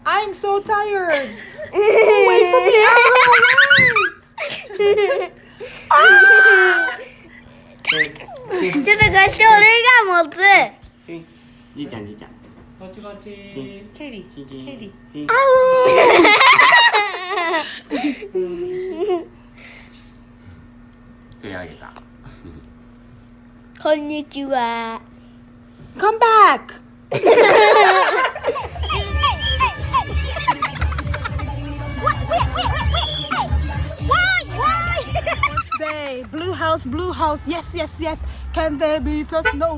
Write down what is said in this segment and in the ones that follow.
I'm so tired. Oh, wait for me, Arrow.这个秀了干么子？你讲。Katie. Konnichiwa. Come back. Next day, blue house. Yes. Can they beat us? No.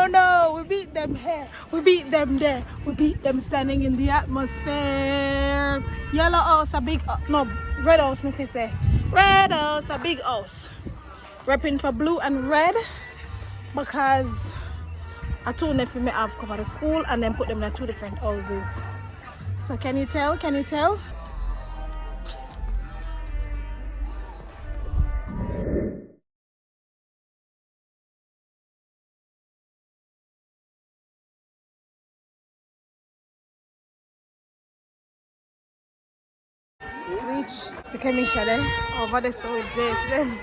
No. We beat them here. We beat them there. We beat them standing in the atmosphere. Yellow house, a big no, red house, me say. Red house, a big house. Repping for blue and red because I told nephew me have come out of school and then put them in two different houses. So can you tell? Reach. So can we shut it? Over the so with Jason.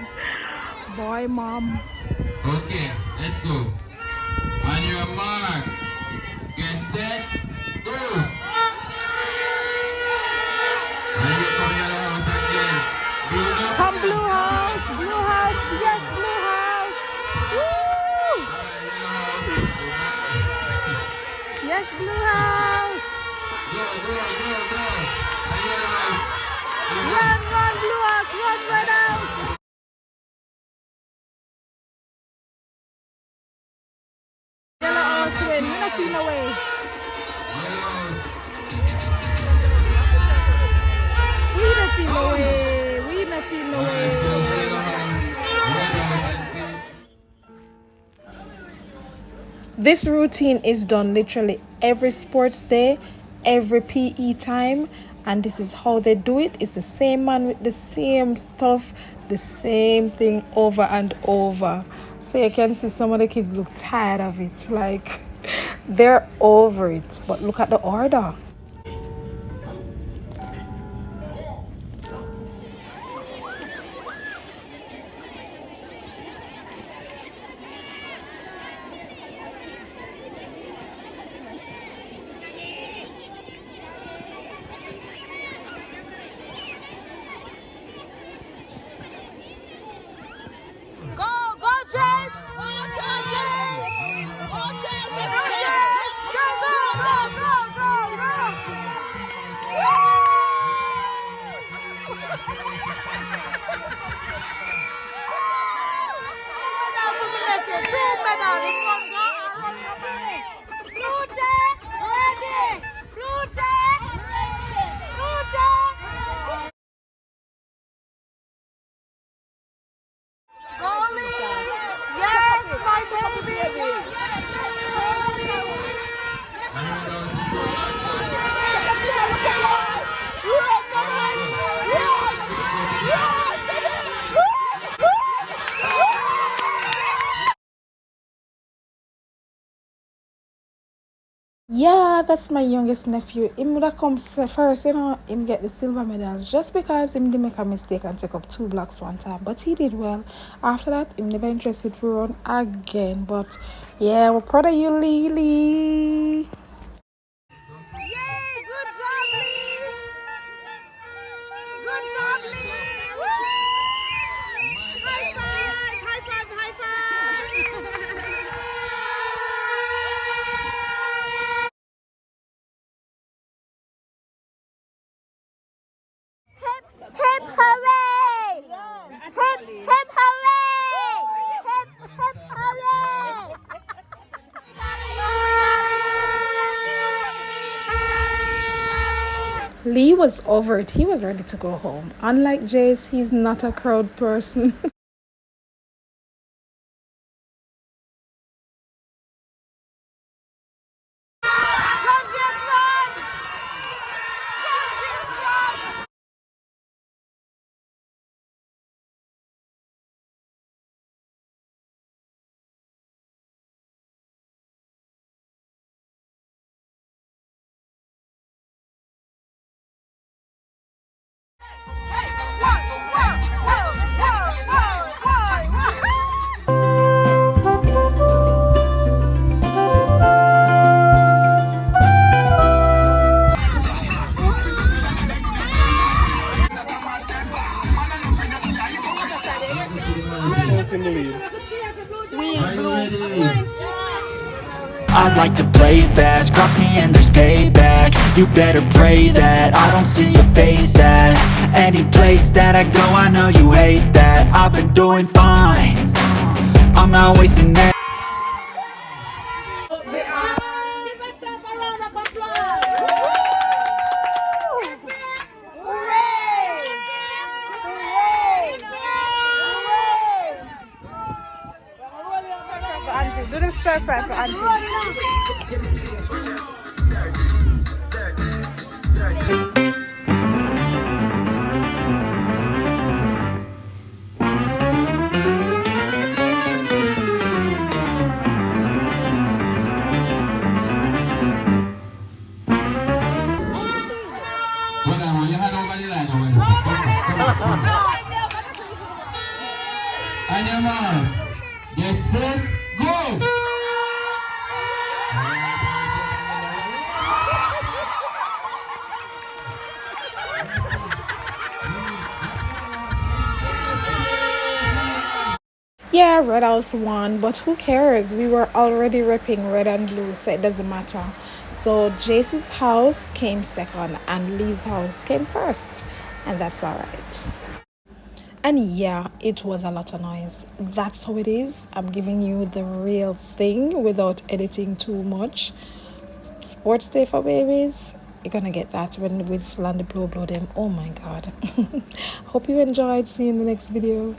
Boy, mom. Okay, let's go. On your marks, get set, go. And you come here the house again. Come blue house. Yes, blue house. Woo! Yes, blue house. Go. And yellow house. Run, blue house. Run, red house. Yellow house win. We're not feeling away. We not feeling away. This routine is done literally every sports day, every PE time, and this is how they do it. It's the same man with the same stuff, the same thing over and over. So you can see some of the kids look tired of it, like they're over it. But look at the order. Go, Jess! Yeah, that's my youngest nephew. Him would have come first, him get the silver medal just because him did make a mistake and take up 2 blocks one time. But he did well. After that, him never interested to run again. But yeah, we're proud of you, Lily. Yay, good job, Lee. Good job, Lee. High five. Hip hooray! Hip hooray! Hip hooray! Lee was over it. He was ready to go home. Unlike Jace, he's not a crowd person. I'd like to play fast, cross me and there's payback. You better pray that I don't see your face at any place that I go. I know you hate that. I've been doing fine, I'm not wasting that. Do the stir fry for auntie. And your marks. Get set, go! Yeah, Red House won, but who cares? We were already repping red and blue, so it doesn't matter. So Jace's house came second and Lee's house came first, and that's all right. And yeah, it was a lot of noise. That's how it is. I'm giving you the real thing without editing too much. Sports day for babies. You're gonna get that when we land the blow them. Oh my god. Hope you enjoyed. See you in the next video.